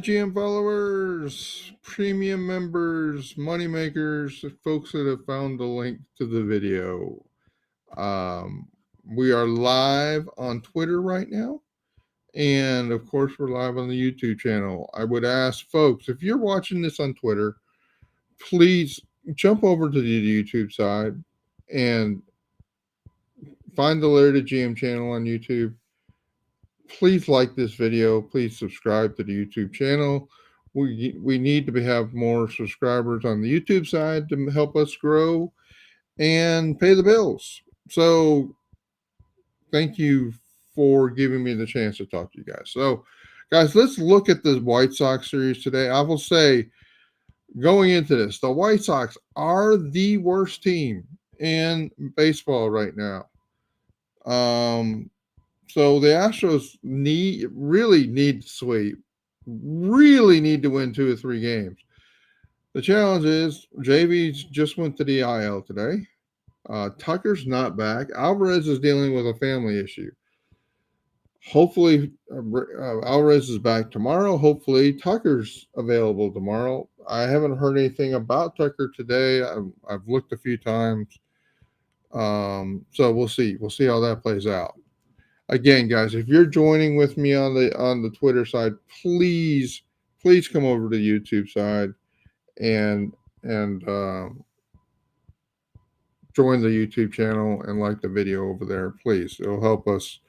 GM followers, premium members, moneymakers, folks that have found the link to the video. We are live on Twitter right now. And of course, we're live on the YouTube channel. I would ask folks, if you're watching this on Twitter, please jump over to the YouTube side and find the Larry the GM channel on YouTube. Please like this video. Please subscribe to the YouTube channel. We need to have more subscribers on the YouTube side to help us grow and pay the bills. So thank you for giving me the chance to talk to you guys. So, guys, let's look at the White Sox series today. I will say, going into this, the White Sox are the worst team in baseball right now. So the Astros really need to sweep, really need to win 2 or 3 games. The challenge is JV just went to the IL today. Tucker's not back. Alvarez is dealing with a family issue. Hopefully, Alvarez is back tomorrow. Hopefully, Tucker's available tomorrow. I haven't heard anything about Tucker today. I've looked a few times. So we'll see. We'll see how that plays out. Again, guys, if you're joining with me on the Twitter side, please come over to the YouTube side and join the YouTube channel and like the video over there. Please, it'll help us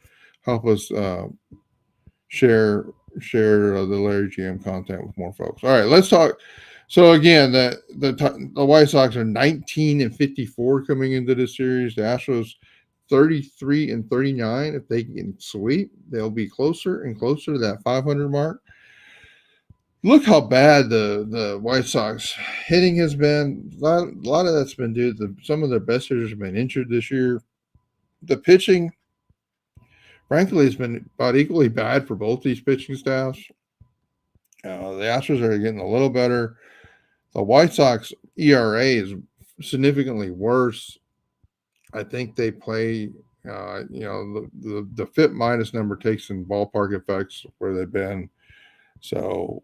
share the Larry GM content with more folks. All right, let's talk. So again, the White Sox are 19-54 coming into this series. The Astros 33-39. If they can sweep, they'll be closer and closer to that 500 mark. Look how bad the White Sox hitting has been. A lot of that's been due to some of their best hitters have been injured this year. The pitching, frankly, has been about equally bad for both these pitching staffs. The Astros are getting a little better. The White Sox ERA is significantly worse. I think they play, the FIP minus number takes in ballpark effects where they've been. So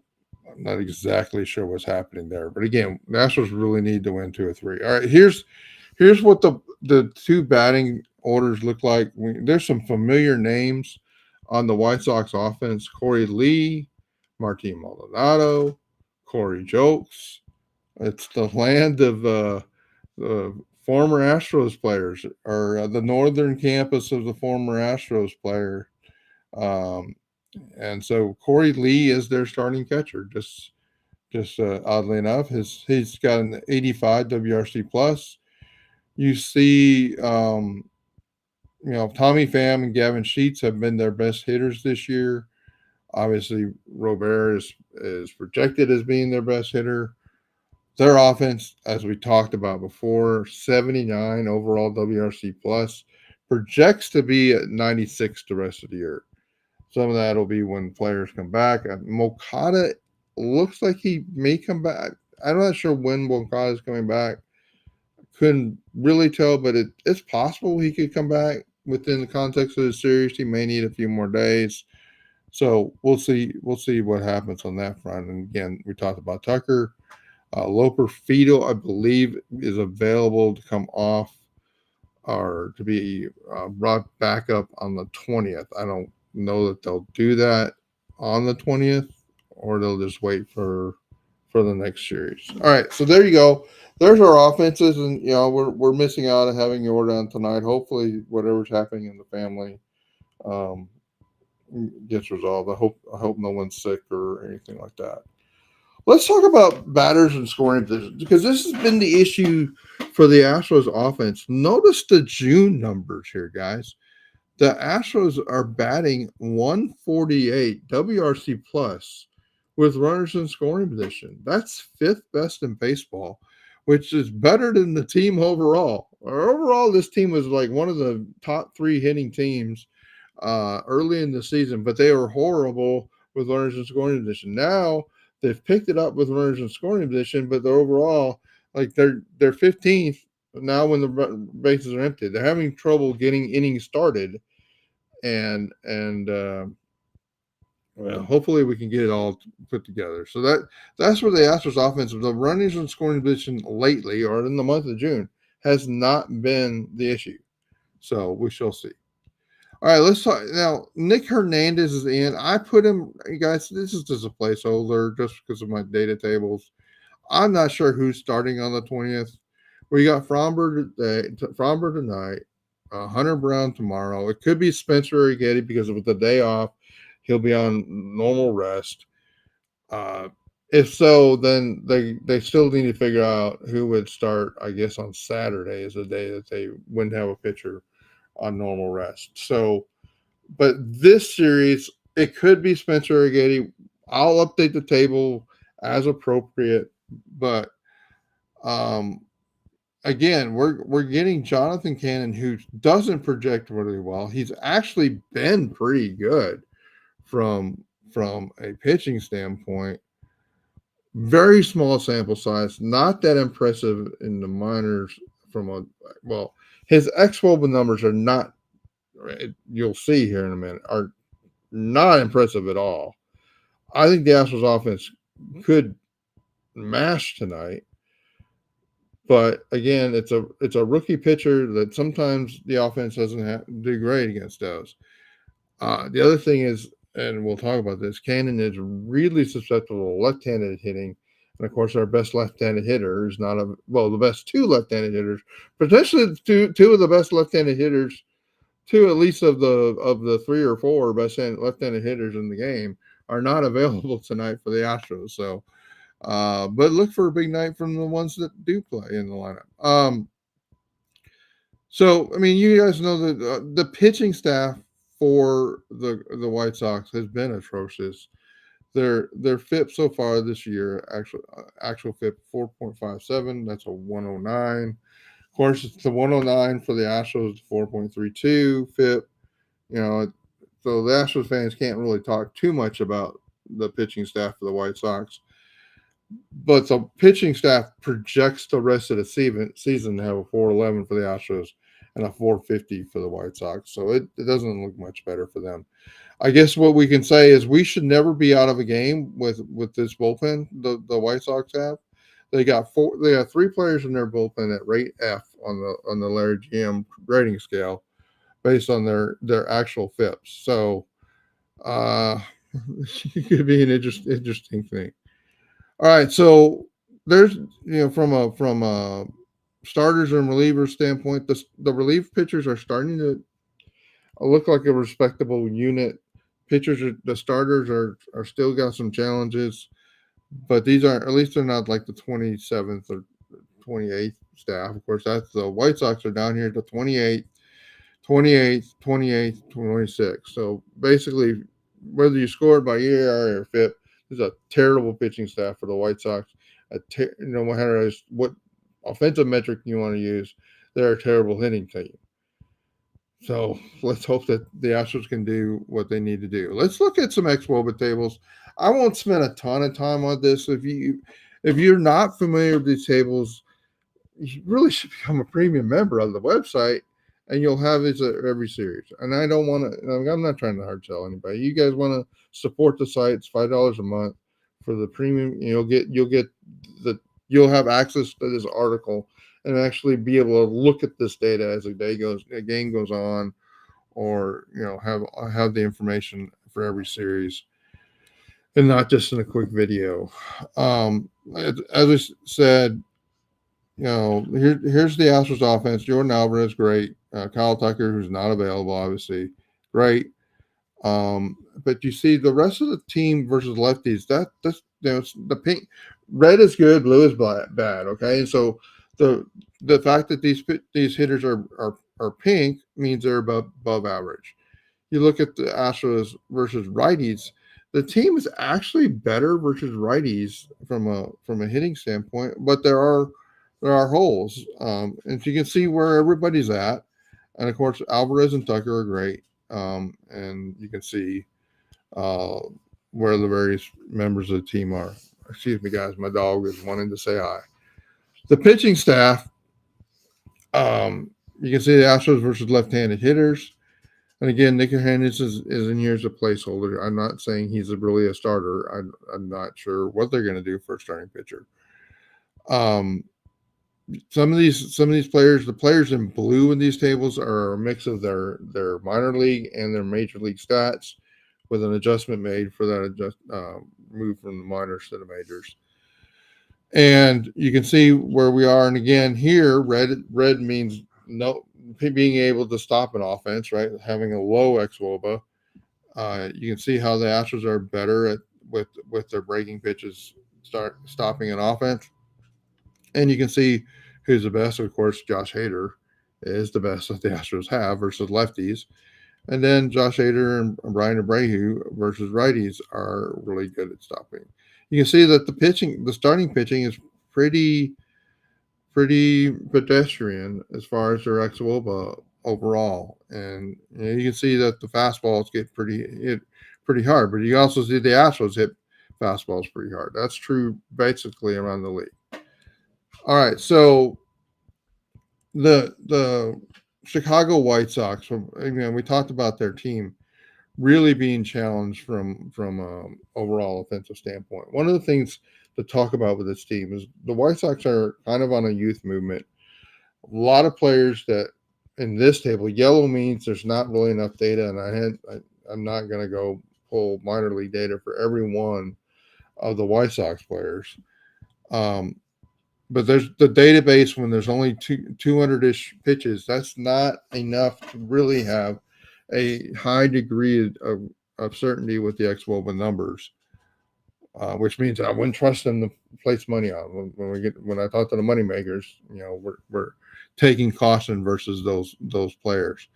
I'm not exactly sure what's happening there. But again, the Astros really need to win 2 or 3. All right, here's what the 2 batting orders look like. There's some familiar names on the White Sox offense. Corey Lee, Martin Maldonado, Corey Jokes. It's the land of the former Astros players, or the northern campus of the former Astros player. And so Corey Lee is their starting catcher. Just oddly enough, he's got an 85 WRC plus. You see, Tommy Pham and Gavin Sheets have been their best hitters this year. Obviously, Robert is projected as being their best hitter. Their offense, as we talked about before, 79 overall WRC plus, projects to be at 96 the rest of the year. Some of that will be when players come back. Moncada looks like he may come back. I'm not sure when Moncada is coming back. Couldn't really tell, but it's possible he could come back within the context of the series. He may need a few more days. So we'll see what happens on that front. And again, we talked about Tucker. Loper Fido, I believe, is available to come off or to be brought back up on the 20th. I don't know that they'll do that on the 20th, or they'll just wait for the next series. All right, so there you go. There's our offenses, and we're missing out on having Jordan tonight. Hopefully, whatever's happening in the family gets resolved. I hope no one's sick or anything like that. Let's talk about batters and scoring positions, because this has been the issue for the Astros offense. Notice the June numbers here, guys. The Astros are batting 148 WRC plus with runners in scoring position. That's 5th best in baseball, which is better than the team overall. Overall, this team was like one of the top 3 hitting teams early in the season, but they were horrible with runners in scoring position. Now they've picked it up with runners in scoring position, but they're overall, like they're 15th now when the bases are empty. They're having trouble getting innings started, and Well, hopefully we can get it all put together. So that's where the Astros offense, the runners in scoring position lately, or in the month of June, has not been the issue. So we shall see. All right, let's talk now. Nick Hernandez is in. I put him, you guys. This is just a placeholder, just because of my data tables. I'm not sure who's starting on the 20th. We got Fromber today, Fromber tonight, Hunter Brown tomorrow. It could be Spencer or Getty because with the day off, he'll be on normal rest. Uh, if so, then they still need to figure out who would start. I guess on Saturday is the day that they wouldn't have a pitcher on normal rest. So, but this series, it could be Spencer or Getty. I'll update the table as appropriate, but um, again, we're getting Jonathan Cannon, who doesn't project really well. He's actually been pretty good from a pitching standpoint. Very small sample size, not that impressive in the minors. From a well, his xWOBA numbers are not. You'll see here in a minute, are not impressive at all. I think the Astros offense could mash tonight. But again, it's a rookie pitcher that sometimes the offense doesn't do great against those. The other thing is, and we'll talk about this, Cannon is really susceptible to left-handed hitting. And of course, our best left-handed hitter is not the best two left-handed hitters, potentially two of the best left-handed hitters, two at least of the three or four best left-handed hitters in the game are not available tonight for the Astros. So but look for a big night from the ones that do play in the lineup. So I mean, you guys know that the pitching staff for the White Sox has been atrocious. Their FIP so far this year, actual FIP 4.57. That's a 109. Of course, it's the 109 for the Astros, 4.32 FIP. You know, so the Astros fans can't really talk too much about the pitching staff for the White Sox. But the pitching staff projects the rest of the season to have a 4.11 for the Astros and a 4.50 for the White Sox. So it doesn't look much better for them. I guess what we can say is we should never be out of a game with this bullpen. The White Sox have. They got three players in their bullpen at rate F on the Larry GM rating scale based on their actual FIPS. So it could be an interesting thing. All right, so there's from a starters and relievers standpoint, the relief pitchers are starting to look like a respectable unit. The starters are still got some challenges, but these aren't, at least they're not like the 27th or 28th staff. Of course, that's the White Sox are down here at the 28th, 28th, 28th, 26th. So basically, whether you scored by ERA or FIP, this is a terrible pitching staff for the White Sox. No matter what offensive metric you want to use, they're a terrible hitting team. So let's hope that the Astros can do what they need to do. Let's look at some xWOBA tables. I won't spend a ton of time on this. If you're not familiar with these tables, you really should become a premium member of the website, and you'll have these every series. And I don't want to. I'm not trying to hard sell anybody. You guys want to support the site? It's $5 a month for the premium. You'll have access to this article and actually be able to look at this data as a game goes on, or have the information for every series, and not just in a quick video. As I said, here's the Astros offense. Jordan Alvarez, great. Kyle Tucker, who's not available, obviously, great. But you see the rest of the team versus lefties. That's the pink, red is good, blue is bad. Okay, and so the fact that these hitters are pink means they're above average. You look at the Astros versus righties. The team is actually better versus righties from a hitting standpoint, but there are holes. And you can see where everybody's at. And of course, Alvarez and Tucker are great. And you can see where the various members of the team are. Excuse me, guys. My dog is wanting to say hi. The pitching staff, you can see the Astros versus left-handed hitters. And again, Nick Hernandez is in here as a placeholder. I'm not saying he's really a starter. I'm not sure what they're going to do for a starting pitcher. Um, some of these players, the players in blue in these tables are a mix of their minor league and their major league stats, with an adjustment made for that move from the minors to the majors. And you can see where we are. And again, here red means no being able to stop an offense, right? Having a low xwOBA. You can see how the Astros are better at with their breaking pitches, start stopping an offense. And you can see who's the best. Of course, Josh Hader is the best that the Astros have versus lefties. And then Josh Hader and Brian Abreu versus righties are really good at stopping. You can see that the starting pitching is pretty pedestrian as far as their xwOBA overall. And you can see that the fastballs get hit pretty hard, but you also see the Astros hit fastballs pretty hard. That's true basically around the league. All right, so the Chicago White Sox. We talked about their team really being challenged from overall offensive standpoint. One of the things to talk about with this team is the White Sox are kind of on a youth movement. A lot of players that in this table, yellow means there's not really enough data, and I'm not going to go pull minor league data for every one of the White Sox players. But there's the database when there's only 200-ish pitches. That's not enough to really have a high degree of certainty with the xwOBA numbers, which means I wouldn't trust them to place money on. When I talk to the money makers, we're taking caution versus those players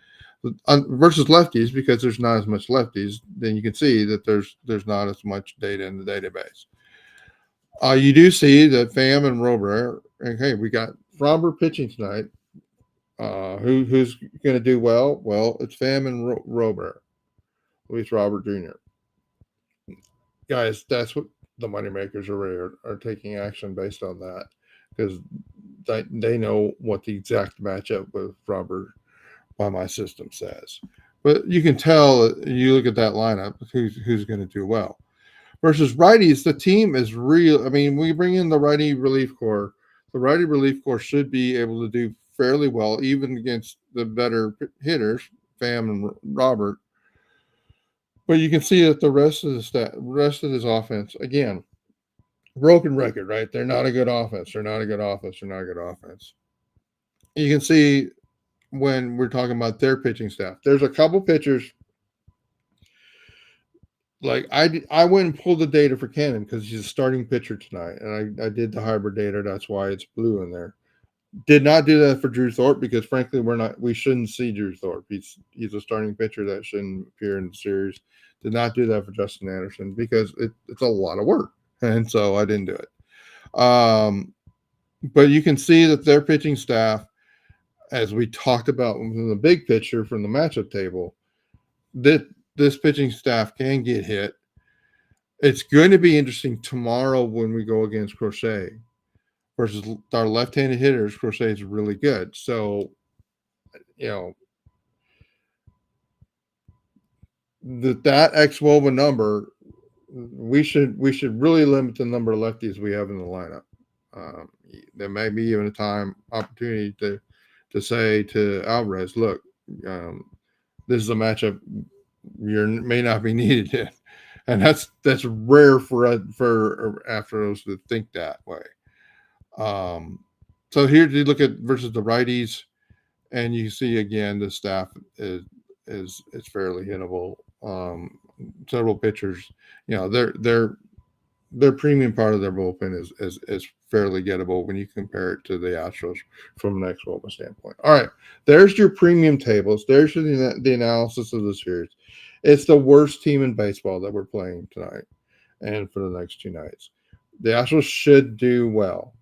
versus lefties, because there's not as much lefties. Then you can see that there's not as much data in the database. You do see that Pham and Robert. Okay, we got Robert pitching tonight. Who's going to do well? Well, it's Pham and Robert, Luis Robert Jr. Guys, that's what the moneymakers are taking action based on that, because they know what the exact matchup with Robert by my system says. But you can tell, you look at that lineup, who's going to do well. Versus righties, the team is real. I mean, we bring in the righty relief corps. The righty relief corps should be able to do fairly well, even against the better hitters, Pham and Robert. But you can see that the rest of this offense, again, broken record, right? They're not a good offense. They're not a good offense. They're not a good offense. You can see when we're talking about their pitching staff, there's a couple pitchers. Like I went and pulled the data for Cannon because he's a starting pitcher tonight, and I did the hybrid data. That's why it's blue in there. Did not do that for Drew Thorpe because frankly we shouldn't see Drew Thorpe. He's a starting pitcher that shouldn't appear in the series. Did not do that for Justin Anderson because it's a lot of work, and so I didn't do it. But you can see that their pitching staff, as we talked about from the big picture from the matchup table, that this pitching staff can get hit. It's going to be interesting tomorrow when we go against Crochet versus our left-handed hitters. Crochet is really good. So, that xwOBA number, we should really limit the number of lefties we have in the lineup. There may be even a opportunity to say to Alvarez, look, this is a matchup you may not be needed in. And that's rare for Astros to think that way. So here you look at versus the righties, and you see again the staff is fairly hittable. Several pitchers, their premium part of their bullpen is fairly gettable when you compare it to the Astros from an xwOBA standpoint. All right, there's your premium tables. There's the analysis of the series. It's the worst team in baseball that we're playing tonight and for the next two nights. The Astros should do well.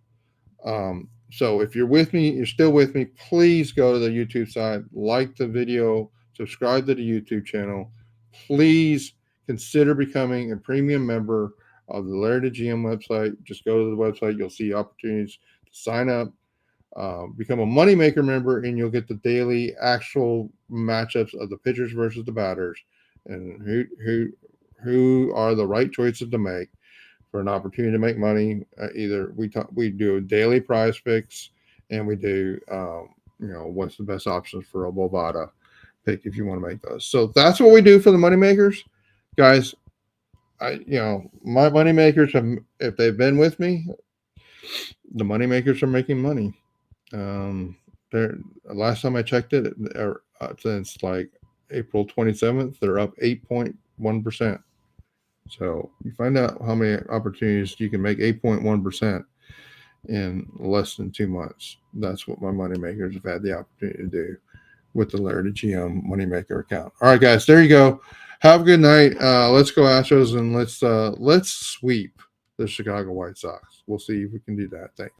So if you're with me, you're still with me, please go to the YouTube side, like the video, subscribe to the YouTube channel. Please consider becoming a premium member of the Laird GM website. Just go to the website. You'll see opportunities to sign up Become a moneymaker member, and you'll get the daily actual matchups of the pitchers versus the batters, and who are the right choices to make for an opportunity to make money. Either we do daily prize picks, and we do what's the best options for a Bovada pick if you want to make those. So that's what we do for the moneymakers, guys. My moneymakers have, if they've been with me, the moneymakers are making money. They're last time I checked it, since like April 27th, they're up 8.1%. So you find out how many opportunities you can make 8.1% in less than 2 months. That's what my moneymakers have had the opportunity to do with the Laird GM moneymaker account. All right, guys, there you go. Have a good night. Let's go Astros, and let's sweep the Chicago White Sox. We'll see if we can do that. Thanks.